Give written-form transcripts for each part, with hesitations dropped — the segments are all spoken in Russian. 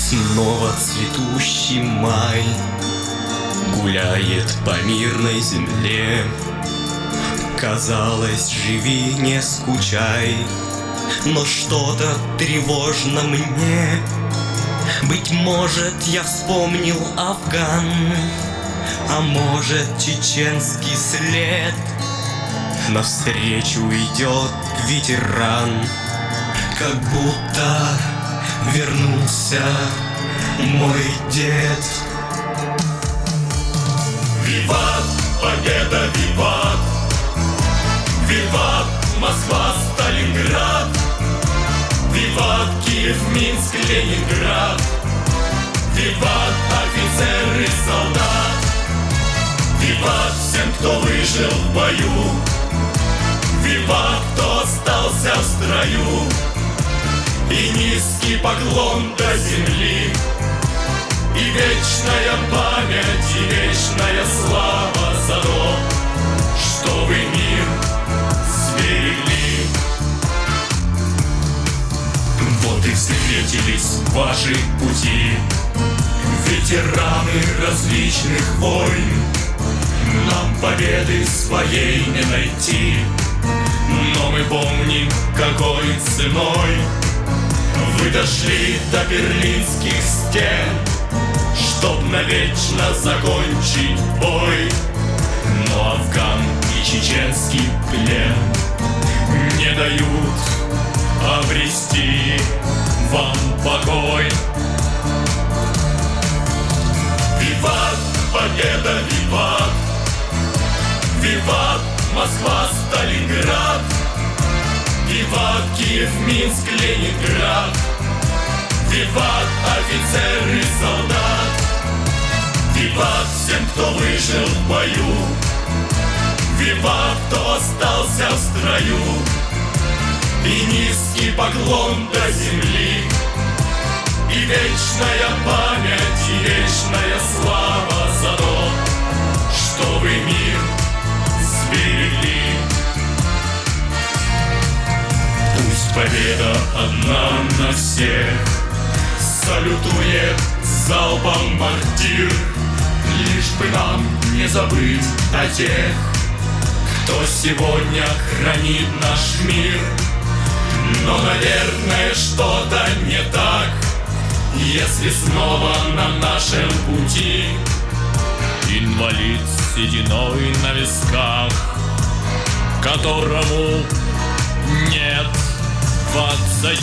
Снова цветущий май гуляет по мирной земле. Казалось, живи, не скучай, но что-то тревожно мне. Быть может, я вспомнил Афган, а может, чеченский след. Навстречу идет ветеран, как будто вернулся мой дед. Виват, победа, виват! Виват, Москва, Сталинград! Виват, Киев, Минск, Ленинград! Виват, офицер и солдат! Виват всем, кто выжил в бою! Виват, кто остался в строю! И низкий поклон до земли, и вечная память, и вечная слава за то, что вы мир сберегли. Вот и встретились ваши пути, ветераны различных войн. Нам победы своей не найти, но мы помним, какой ценой вы дошли до берлинских стен, чтоб навечно закончить бой. Но Афган и чеченский плен не дают обрести вам покой. Виват, победа, виват! Виват, Москва, Сталинград! Виват, Киев, Минск, Ленинград! Виват, офицер и солдат! Виват всем, кто выжил в бою! Виват, кто остался в строю! И низкий поклон до земли, и вечная память, и вечная слава за то, что вы мир сберегли. Пусть победа одна на всех салютует залпом мортир, лишь бы нам не забыть о тех, кто сегодня хранит наш мир. Но, наверное, что-то не так, если снова на нашем пути инвалид с сединой на висках, которому нет 20.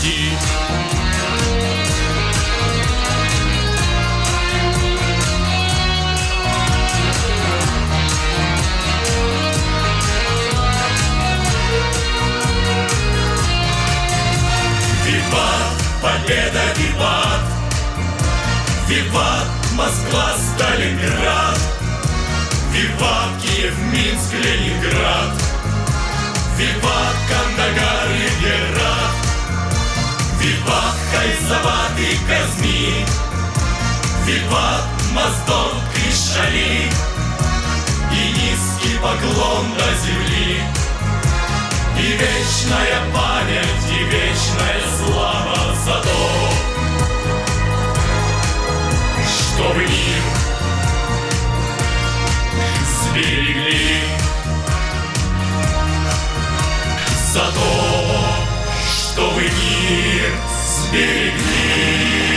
Виват, победа, виват! Виват, Москва, Сталинград! Виват, Киев, Минск, Ленинград! Виват, Кандагар и Герат! Виват, Хайзават и Казни! Виват, Моздок и Шали! И низкий поклон до земли, и вечная память, и вечная слава за то, что вы мир сберегли. За то, что вы мир сберегли.